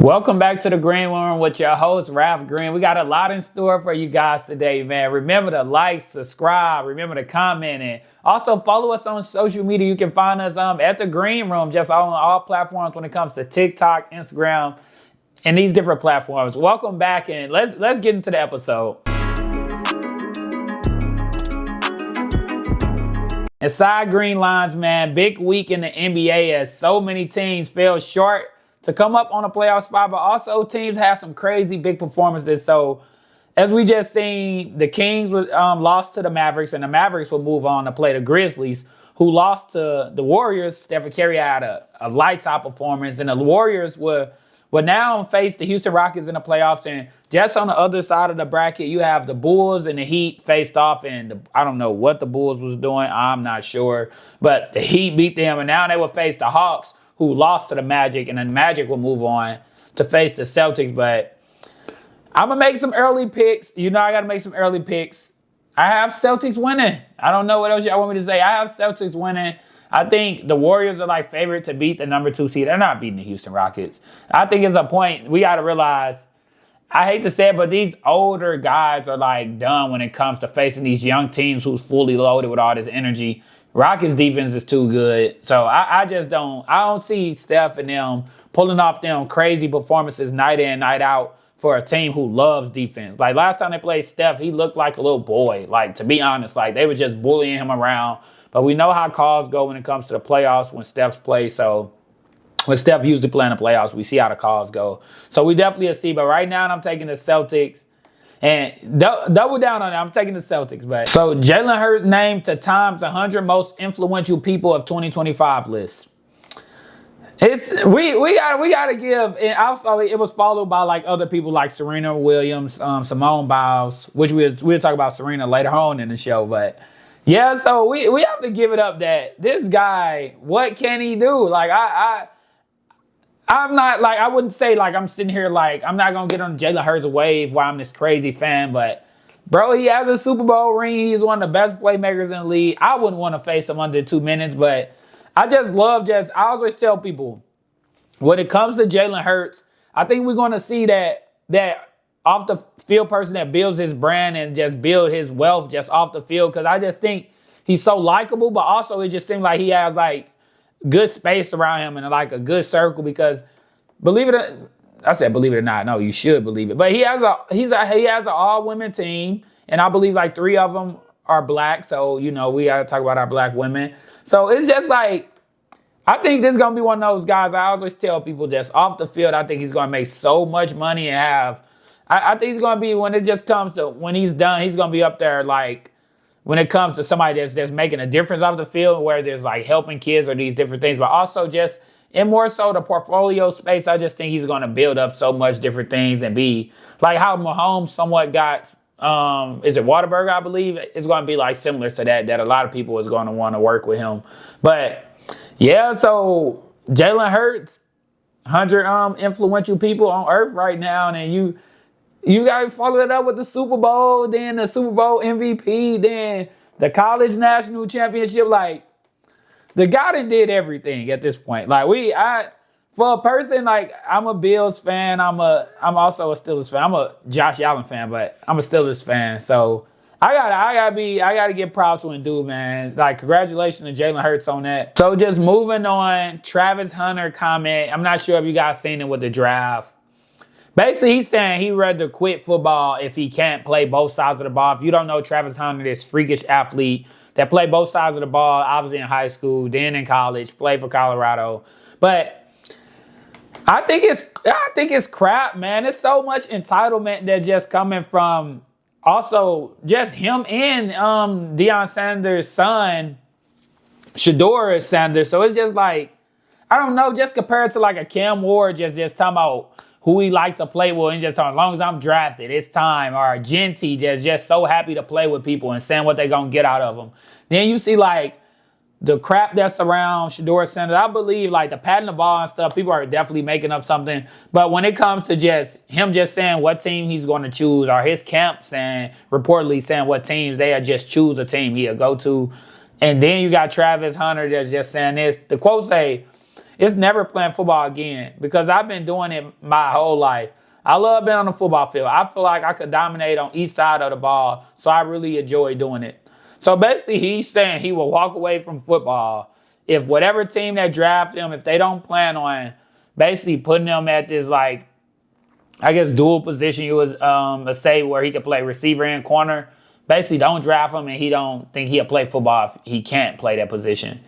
Welcome back to the Green Room with your host, Ralph Green. We got a lot in store for you guys today, man. Remember to like, subscribe, remember to comment, and also follow us on social media. You can find us at the Green Room, just on all platforms when it comes to TikTok, Instagram, and these different platforms. Welcome back, and let's get into the episode. Inside Green Lines, man, big week in the NBA as so many teams fell short to come up on a playoff spot, but also teams have some crazy big performances. So as we just seen, the Kings lost to the Mavericks, and the Mavericks will move on to play the Grizzlies, who lost to the Warriors. Stephen Curry had a lights out performance, and the Warriors will now face the Houston Rockets in the playoffs. And just on the other side of the bracket, you have the Bulls and the Heat faced off, and I don't know what the Bulls was doing. I'm not sure, but the Heat beat them, and now they will face the Hawks, who lost to the Magic, and then Magic will move on to face the Celtics. But I'm going to make some early picks. You know I got to make some early picks. I have Celtics winning. I don't know what else y'all want me to say. I have Celtics winning. I think the Warriors are like favorite to beat the number 2 seed. They're not beating the Houston Rockets. I think it's a point we got to realize, I hate to say it, but these older guys are like done when it comes to facing these young teams who's fully loaded with all this energy. Rockets defense is too good. So I don't see Steph and them pulling off them crazy performances night in, night out for a team who loves defense. Like last time they played Steph, he looked like a little boy. Like, to be honest, like they were just bullying him around. But we know how calls go when it comes to the playoffs when Steph's play. So when Steph usually play in the playoffs, we see how the calls go. So we definitely see. But right now I'm taking the Celtics. And double down on it. I'm taking the Celtics back. So Jalen Hurts named to Time's 100 most influential people of 2025 list. We gotta give, and also it was followed by like other people like Serena Williams, Simone Biles, which we'll talk about Serena later on in the show. But yeah, so we have to give it up that this guy, what can he do? Like I'm not like, I wouldn't say like I'm sitting here like I'm not gonna get on Jalen Hurts wave while I'm this crazy fan, but bro, he has a Super Bowl ring. He's one of the best playmakers in the league. I wouldn't want to face him under 2 minutes, but I always tell people when it comes to Jalen Hurts, I think we're gonna see that off the field person that builds his brand and just build his wealth just off the field, because I just think he's so likable, but also it just seems like he has like good space around him and like a good circle, because believe it or not, no, you should believe it. But he has an all-women team, and I believe like 3 of them are black. So, you know, we gotta talk about our black women. So it's just like, I think this is gonna be one of those guys. I always tell people just off the field, I think he's gonna make so much money and I think he's gonna be, when it just comes to when he's done, he's gonna be up there like, when it comes to somebody that's making a difference off the field, where there's like helping kids or these different things, but also just in more so the portfolio space, I just think he's going to build up so much different things and be like how Mahomes somewhat got, is it Waterberg, I believe? It's going to be like similar to that a lot of people is going to want to work with him. But yeah, so Jalen Hurts, 100 influential people on earth right now, and then you got to follow it up with the Super Bowl, then the Super Bowl MVP, then the college national championship. Like, the guy that did everything at this point. Like, for a person, like, I'm a Bills fan. I'm also a Steelers fan. I'm a Josh Allen fan, but I'm a Steelers fan. So I gotta give props to him, dude, man. Like, congratulations to Jalen Hurts on that. So just moving on, Travis Hunter comment. I'm not sure if you guys seen it with the draft. Basically, he's saying he'd rather quit football if he can't play both sides of the ball. If you don't know Travis Hunter, this freakish athlete that played both sides of the ball, obviously in high school, then in college, played for Colorado. But I think it's crap, man. It's so much entitlement that's just coming from also just him and Deion Sanders' son, Shador Sanders. So it's just like, I don't know, just compared to like a Cam Ward just talking about who he liked to play with, and just as long as I'm drafted, it's time. Or Genty just so happy to play with people and saying what they're going to get out of them. Then you see like the crap that's around Shador Sanders. I believe like the patting the ball and stuff, people are definitely making up something. But when it comes to just him just saying what team he's going to choose, or his camp reportedly saying what teams, they just choose a team he'll go to. And then you got Travis Hunter that's just saying this. The quote say, it's never playing football again because I've been doing it my whole life. I love being on the football field. I feel like I could dominate on each side of the ball, so I really enjoy doing it. So basically, he's saying he will walk away from football if whatever team that drafted him, if they don't plan on basically putting him at this, like, I guess, dual position, you was say where he could play receiver and corner. Basically, don't draft him, and he don't think he'll play football if he can't play that position.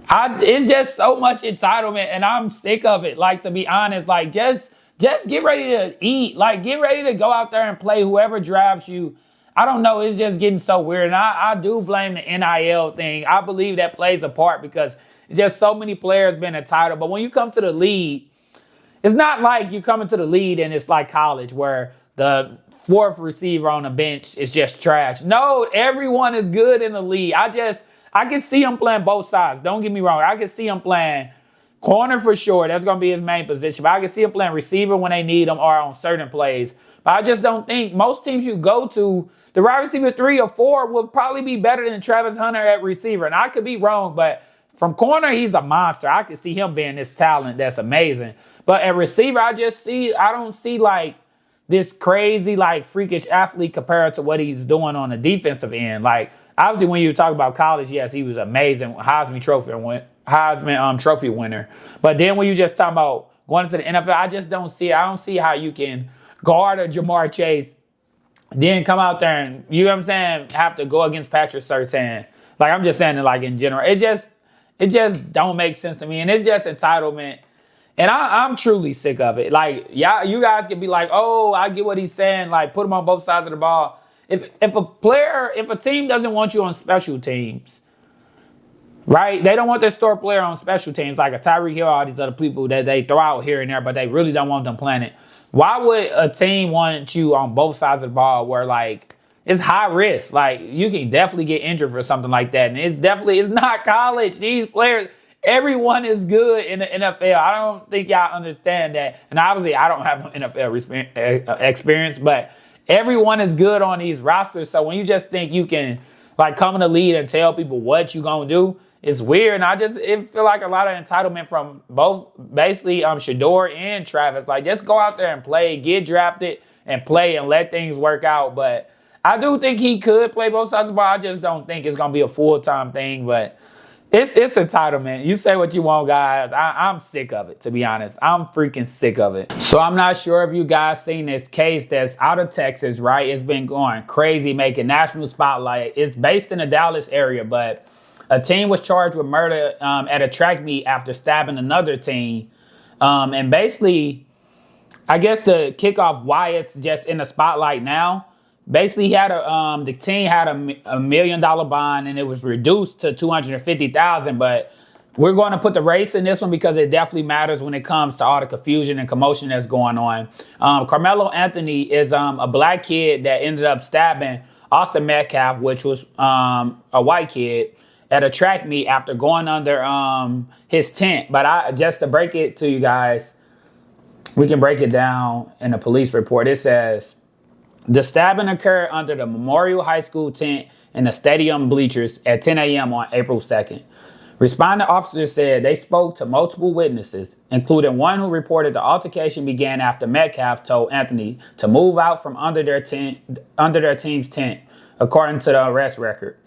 It's just so much entitlement, and I'm sick of it. Like, to be honest, like, just get ready to eat. Like, get ready to go out there and play whoever drafts you. I don't know. It's just getting so weird. And I do blame the NIL thing. I believe that plays a part because just so many players been entitled. But when you come to the league, it's not like you come into the league and it's like college where the fourth receiver on the bench is just trash. No, everyone is good in the league. I can see him playing both sides. Don't get me wrong. I can see him playing corner for sure. That's going to be his main position. But I can see him playing receiver when they need him or on certain plays. But I just don't think most teams you go to, the wide receiver 3 or 4 will probably be better than Travis Hunter at receiver. And I could be wrong, but from corner, he's a monster. I could see him being this talent that's amazing. But at receiver, I don't see like this crazy, like freakish athlete compared to what he's doing on the defensive end. Like, obviously, when you talk about college, yes, he was amazing, Heisman Trophy winner. But then when you just talk about going into the NFL, I just don't see it. I don't see how you can guard a Jamar Chase, then come out there and, you know what I'm saying, have to go against Patrick Surtain. Like, I'm just saying it like in general. It just don't make sense to me. And it's just entitlement. And I'm truly sick of it. Like, yeah, you guys can be like, oh, I get what he's saying. Like, put him on both sides of the ball. If a team doesn't want you on special teams, right? They don't want their star player on special teams, like a Tyreek Hill, all these other people that they throw out here and there, but they really don't want them playing it. Why would a team want you on both sides of the ball where, like, it's high risk? Like, you can definitely get injured for something like that. And it's not college. These players, everyone is good in the NFL. I don't think y'all understand that. And obviously, I don't have no NFL experience, but everyone is good on these rosters. So when you just think you can, like, come in the lead and tell people what you gonna do, it's weird. And it feel like a lot of entitlement from both, basically, Shador and Travis. Like, just go out there and play, get drafted, and play and let things work out. But I do think he could play both sides of the ball. I just don't think it's gonna be a full-time thing. But it's entitlement. You say what you want, guys. I'm sick of it, to be honest. I'm freaking sick of it. So I'm not sure if you guys seen this case that's out of Texas, right? It's been going crazy, making national spotlight. It's based in the Dallas area, but a team was charged with murder at a track meet after stabbing another team. And basically, I guess to kick off why it's just in the spotlight now, basically the team had a $1 million bond and it was reduced to $250,000. But we're going to put the race in this one because it definitely matters when it comes to all the confusion and commotion that's going on. Karmelo Anthony is a black kid that ended up stabbing Austin Metcalf, which was a white kid, at a track meet after going under his tent. But just to break it to you guys, we can break it down in the police report. It says, the stabbing occurred under the Memorial High School tent in the stadium bleachers at 10 a.m. on April 2nd. Responding officers said they spoke to multiple witnesses, including one who reported the altercation began after Metcalf told Anthony to move out from under their team's tent, according to the arrest record.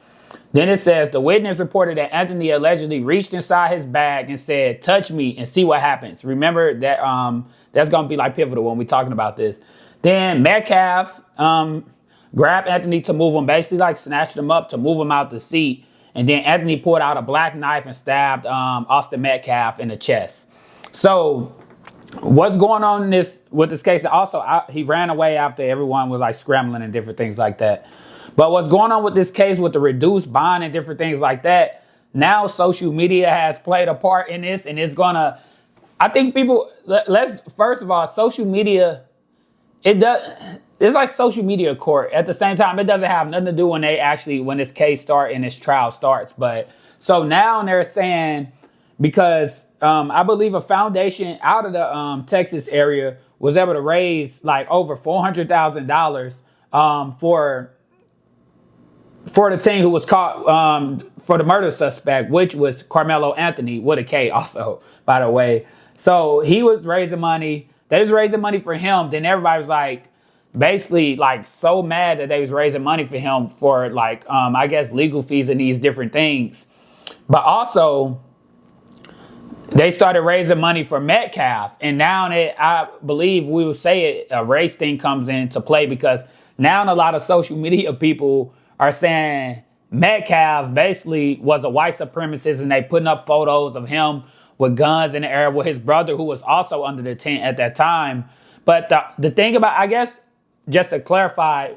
Then it says the witness reported that Anthony allegedly reached inside his bag and said, "Touch me and see what happens." Remember that that's going to be like pivotal when we're talking about this. Then Metcalf grabbed Anthony to move him, basically like snatched him up to move him out the seat. And then Anthony pulled out a black knife and stabbed Austin Metcalf in the chest. So what's going on with this case? Also, he ran away after everyone was like scrambling and different things like that. But what's going on with this case with the reduced bond and different things like that, now social media has played a part in this, and it's gonna, I think people, first of all, social media, it's like social media court. At the same time, it doesn't have nothing to do when this case starts and this trial starts. But so now they're saying, because I believe a foundation out of the Texas area was able to raise like over $400,000 for for the team who was caught for the murder suspect, which was Karmelo Anthony with a K also, by the way. So he was raising money. They was raising money for him. Then everybody was like, basically like so mad that they was raising money for him for like, I guess legal fees and these different things. But also, they started raising money for Metcalf. And now I believe we will say a race thing comes into play because now a lot of social media people are saying Metcalf basically was a white supremacist and they putting up photos of him with guns in the air with his brother who was also under the tent at that time. But the thing about, I guess, just to clarify,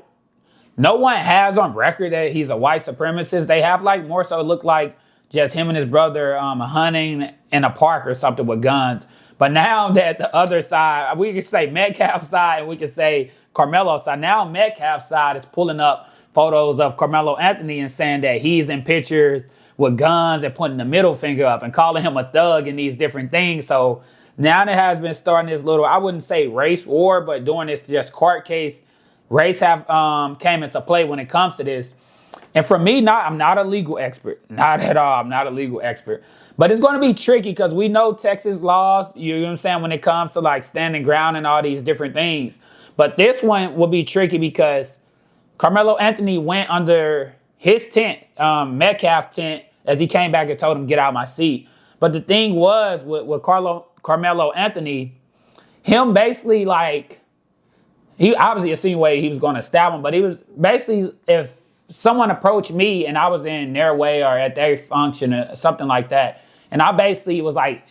no one has on record that he's a white supremacist. They have like more so look like just him and his brother hunting in a park or something with guns. But now that the other side, we can say Metcalf's side and we can say Karmelo's side. Now Metcalf's side is pulling up photos of Karmelo Anthony and saying that he's in pictures with guns and putting the middle finger up and calling him a thug and these different things. So now there has been starting this little, I wouldn't say race war, but during this just court case, race have came into play when it comes to this. And for me, I'm not a legal expert. Not at all. I'm not a legal expert. But it's going to be tricky because we know Texas laws, you know what I'm saying, when it comes to like standing ground and all these different things. But this one will be tricky because Karmelo Anthony went under his tent, Metcalf's tent, as he came back and told him, get out of my seat. But the thing was with Karmelo Anthony, him basically like, he obviously insinuated he was going to stab him, but he was basically, if someone approached me and I was in their way or at their function or something like that, and I basically was like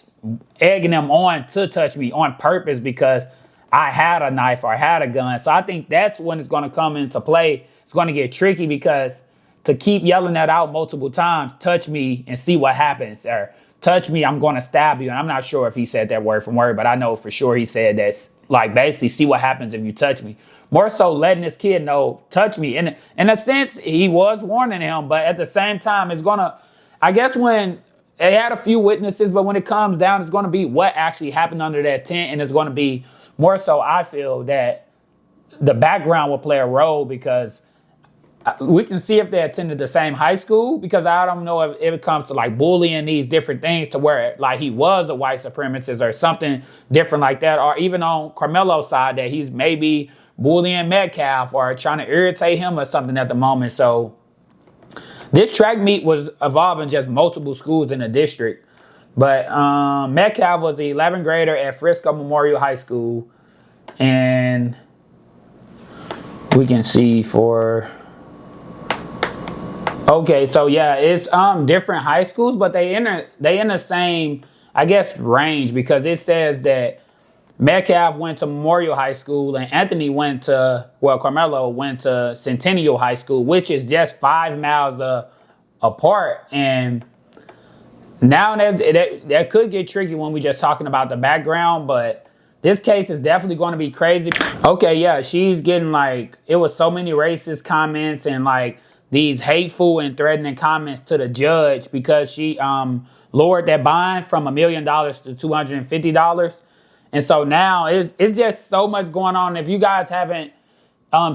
egging them on to touch me on purpose because I had a knife or I had a gun. So I think that's when it's going to come into play. It's going to get tricky because to keep yelling that out multiple times, touch me and see what happens, or touch me, I'm going to stab you. And I'm not sure if he said that word from word, but I know for sure he said that, like basically see what happens if you touch me. More so letting this kid know, touch me. And in a sense, he was warning him, but at the same time, it's going to, I guess when they had a few witnesses, but when it comes down, it's going to be what actually happened under that tent. And it's going to be more so, I feel that the background will play a role because we can see if they attended the same high school, because I don't know if it comes to like bullying these different things to where like he was a white supremacist or something different like that, or even on Karmelo's side that he's maybe bullying Metcalf or trying to irritate him or something at the moment. So this track meet was involving just multiple schools in the district. But Metcalf was the 11th grader at Frisco Memorial High School. And we can see for... Okay, so yeah, it's different high schools, but they in the same, I guess, range, because it says that Metcalf went to Memorial High School and Anthony Karmelo went to Centennial High School, which is just 5 miles apart. And now that could get tricky when we just talking about the background, but this case is definitely going to be crazy. Okay, yeah, she's getting like, it was so many racist comments and like these hateful and threatening comments to the judge because she lowered that bond from $1 million to $250. And so now it's just so much going on. If you guys haven't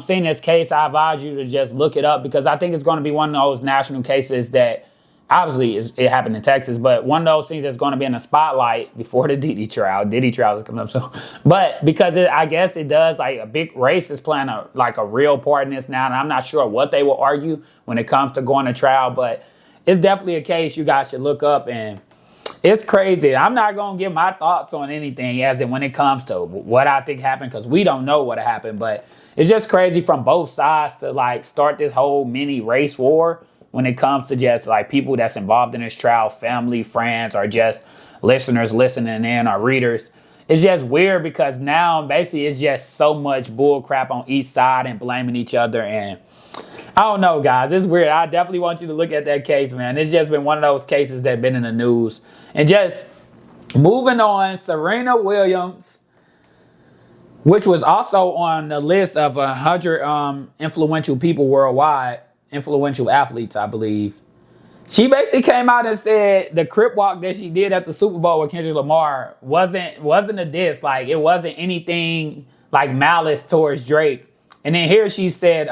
seen this case, I advise you to just look it up, because I think it's going to be one of those national cases that obviously it happened in Texas, but one of those things that's going to be in the spotlight before the Diddy trial. Diddy trial is coming up soon. But because I guess it does, like a big race is playing a real part in this now. And I'm not sure what they will argue when it comes to going to trial, but it's definitely a case you guys should look up. And it's crazy. I'm not going to give my thoughts on anything as in when it comes to what I think happened, because we don't know what happened. But it's just crazy from both sides to like start this whole mini race war when it comes to just like people that's involved in this trial, family, friends, or just listeners listening in or readers. It's just weird because now basically it's just so much bull crap on each side and blaming each other. And I don't know, guys. It's weird. I definitely want you to look at that case, man. It's just been one of those cases that been in the news. And just moving on, Serena Williams, which was also on the list of 100 influential people worldwide, influential athletes, I believe. She basically came out and said the Crip walk that she did at the Super Bowl with Kendrick Lamar wasn't a diss. Like, it wasn't anything like malice towards Drake. And then here she said,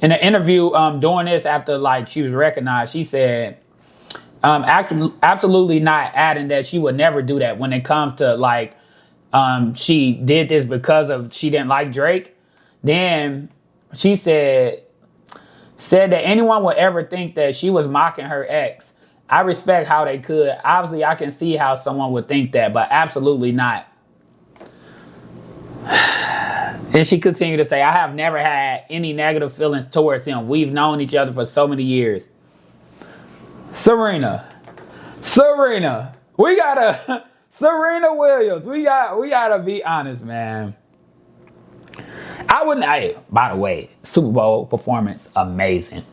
in an interview doing this after like she was recognized, she said absolutely not, adding that she would never do that when it comes to like she did this because of she didn't like Drake. Then she said that anyone would ever think that she was mocking her ex. I respect how they could. Obviously, I can see how someone would think that, but absolutely not. And she continued to say, I have never had any negative feelings towards him. We've known each other for so many years. Serena, we gotta, Serena Williams, we gotta be honest, man. I wouldn't, by the way, Super Bowl performance, amazing.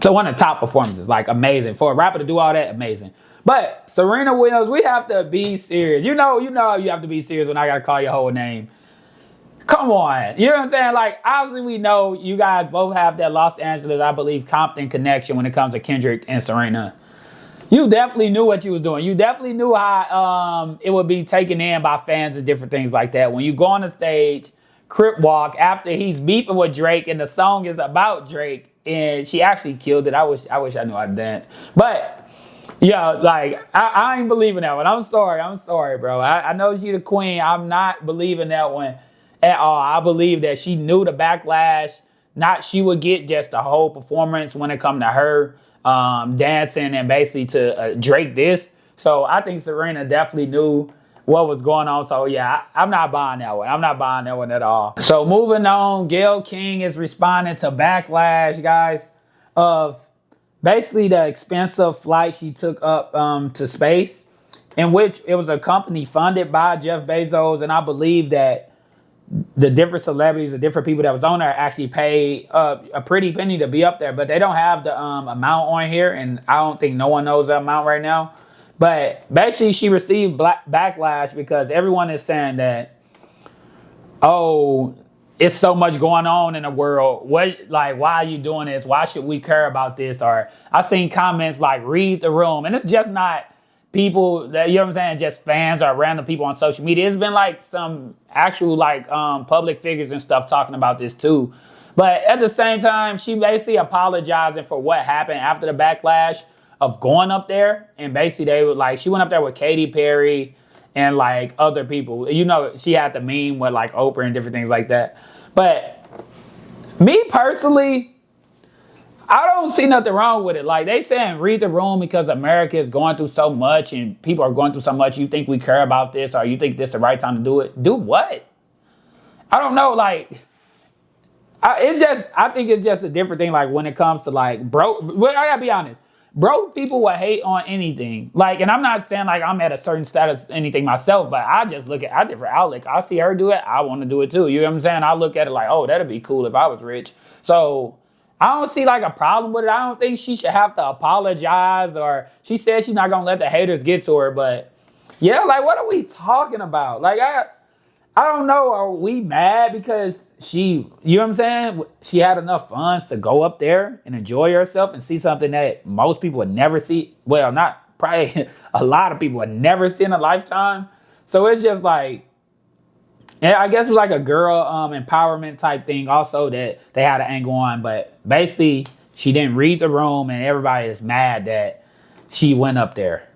So one of the top performances, like amazing. For a rapper to do all that, amazing. But Serena Williams, we have to be serious. You know you have to be serious when I gotta call your whole name. Come on. You know what I'm saying? Like, obviously we know you guys both have that Los Angeles, I believe, Compton connection when it comes to Kendrick and Serena. You definitely knew what you was doing. You definitely knew how it would be taken in by fans and different things like that. When you go on the stage, Crip walk, after he's beefing with Drake and the song is about Drake, and she actually killed it. I wish I knew how to dance. But yeah, like I ain't believing that one. I'm sorry, bro. I know she the queen. I'm not believing that one at all. I believe that she knew the backlash, not she would get just the whole performance when it come to her dancing and basically to Drake this. So I think Serena definitely knew what was going on. So yeah, I'm not buying that one. I'm not buying that one at all. So moving on, Gayle King is responding to Backlash, guys, of basically the expensive flight she took up to space, in which it was a company funded by Jeff Bezos, and I believe that the different celebrities, the different people that was on there actually paid a pretty penny to be up there, but they don't have the amount on here, and I don't think no one knows the amount right now. But basically, she received backlash because everyone is saying that, oh, it's so much going on in the world. Why are you doing this? Why should we care about this? Or I've seen comments like, read the room. And it's just not people that, you know what I'm saying, just fans or random people on social media. It's been like some actual like public figures and stuff talking about this too. But at the same time, she basically apologizing for what happened after the backlash of going up there. And basically they were like, she went up there with Katy Perry and like other people. You know, she had the meme with like Oprah and different things like that. But me personally, I don't see nothing wrong with it. Like they saying read the room because America is going through so much and people are going through so much. You think we care about this, or you think this is the right time to do it? Do what? I don't know. Like I think it's just a different thing. Like when it comes to like bro, well, I gotta be honest. Broke people will hate on anything. Like, and I'm not saying like I'm at a certain status, anything myself, but I just look at different outlets. I see her do it, I want to do it too. You know what I'm saying? I look at it like, oh, that'd be cool if I was rich. So I don't see like a problem with it. I don't think she should have to apologize, or she said she's not gonna let the haters get to her. But yeah, like what are we talking about? Like I don't know. Are we mad because she, you know what I'm saying? She had enough funds to go up there and enjoy herself and see something that most people would never see. Well, not probably a lot of people would never see in a lifetime. So it's just like, and I guess it was like a girl empowerment type thing also that they had an angle on. But basically, she didn't read the room and everybody is mad that she went up there.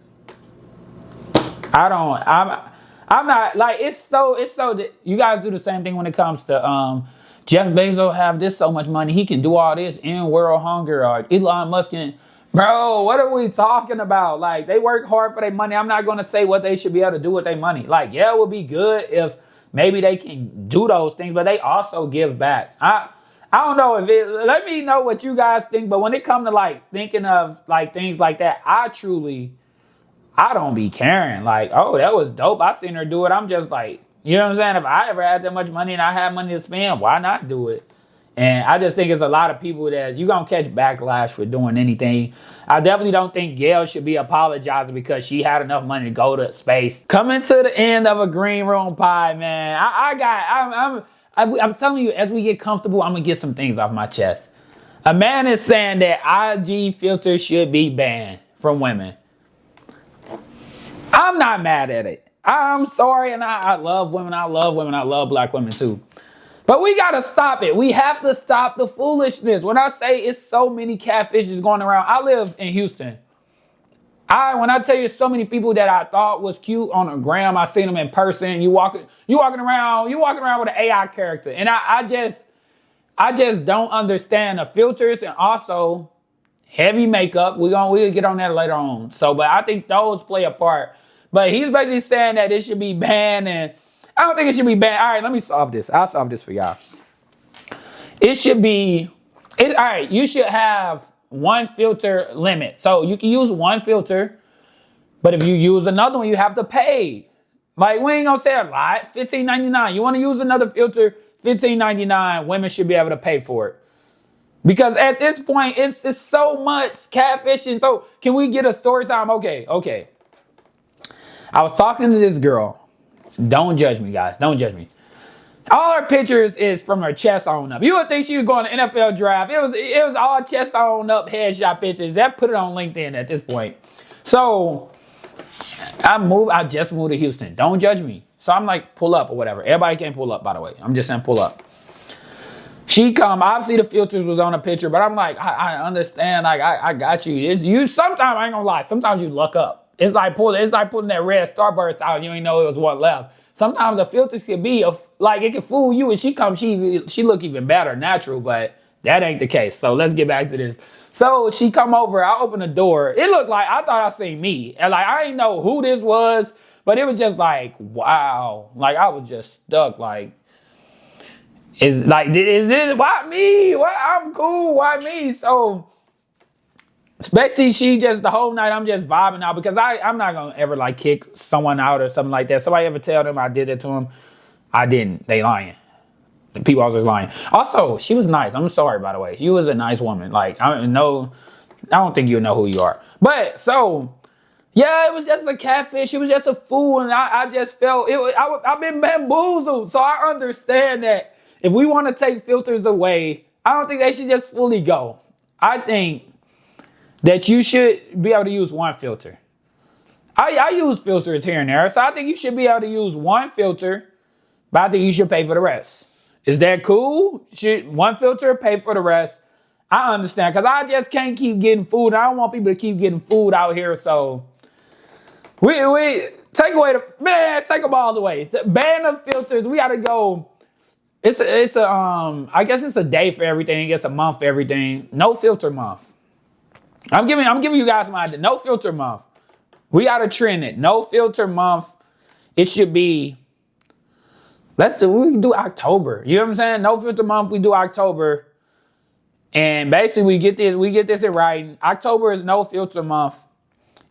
I'm not like it's so that you guys do the same thing when it comes to Jeff Bezos have this so much money, he can do all this in world hunger, or Elon Musk can, bro, what are we talking about? Like they work hard for their money. I'm not gonna say what they should be able to do with their money. Like, yeah, it would be good if maybe they can do those things, but they also give back. I don't know if it, let me know what you guys think, but when it comes to like thinking of like things like that, I don't be caring. Like, oh, that was dope, I seen her do it. I'm just like, you know what I'm saying? If I ever had that much money and I had money to spend, why not do it? And I just think it's a lot of people that you're going to catch backlash for doing anything. I definitely don't think Gayle should be apologizing because she had enough money to go to space. Coming to the end of a green room pie, man. I'm telling you, as we get comfortable, I'm going to get some things off my chest. A man is saying that IG filters should be banned from women. I'm not mad at it. I'm sorry, and I love women. I love women. I love black women too. But But we gotta stop it. We have to stop the foolishness. When I say it's so many catfishes going around, I live in Houston. When I tell you so many people that I thought was cute on the gram, I seen them in person. You walking around with an AI character, and I just don't understand the filters and also heavy makeup. We'll get on that later on. So, but I think those play a part. But he's basically saying that it should be banned, and I don't think it should be banned. All right, let me solve this. I'll solve this for y'all. It should be, all right, you should have one filter limit. So you can use one filter, but if you use another one, you have to pay. Like, we ain't gonna say a lot. $15.99. You want to use another filter, $15.99. Women should be able to pay for it. Because at this point, it's so much catfishing. So can we get a story time? Okay. I was talking to this girl. Don't judge me, guys. Don't judge me. All her pictures is from her chest on up. You would think she was going to NFL draft. It was all chest on up headshot pictures. That put it on LinkedIn at this point. So I just moved to Houston. Don't judge me. So I'm like, pull up or whatever. Everybody can't pull up, by the way. I'm just saying pull up. She come, obviously the filters was on the picture, but I'm like, I understand. Like, I got you. You sometimes, I ain't gonna lie, sometimes you luck up. It's like pulling that red Starburst out and you ain't know it was one left. Sometimes the filters can be like it can fool you, and she look even better natural, but that ain't the case. So let's get back to this. So she come over, I open the door. It looked like I thought I seen me, and like I didn't know who this was, but it was just like wow, like I was just stuck. Like is this why me? Why I'm cool? Why me? So. Especially she just the whole night I'm just vibing out because I'm not gonna ever like kick someone out or something like that. Somebody ever tell them I did it to them? I didn't. They lying. The people always lying. Also, she was nice. I'm sorry, by the way. She was a nice woman. Like I don't think you know who you are. But so yeah, it was just a catfish. It was just a fool, and I just felt it. I've been bamboozled, so I understand that if we want to take filters away, I don't think they should just fully go. I think that you should be able to use one filter. I use filters here and there, so I think you should be able to use one filter, but I think you should pay for the rest. Is that cool? Should one filter pay for the rest? I understand, because I just can't keep getting food. I don't want people to keep getting food out here, so we take them all away. Ban the filters. We gotta go. I guess it's a day for everything. It's a month for everything. No filter month. I'm giving you guys my idea. No filter month. We gotta trend it. No filter month. It should be. We can do October. You know what I'm saying? No filter month. We do October, and basically we get this in writing. October is no filter month,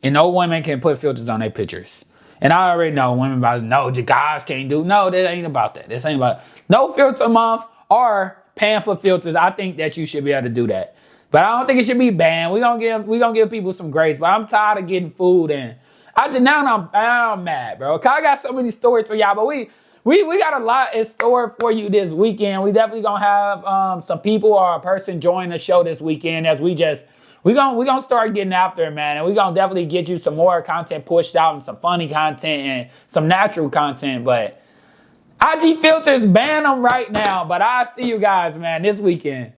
and no women can put filters on their pictures. And I already know women about no, the guys can't do. No, that ain't about that. This ain't about no filter month or paying for filters. I think that you should be able to do that. But I don't think it should be banned. We gonna give people some grace. But I'm tired of getting food, and now I'm mad, bro. Cause I got so many stories for y'all. But we got a lot in store for you this weekend. We definitely gonna have some people or a person join the show this weekend as we gonna start getting after it, man. And we gonna definitely get you some more content pushed out and some funny content and some natural content. But IG filters, ban them right now. But I'll see you guys, man, this weekend.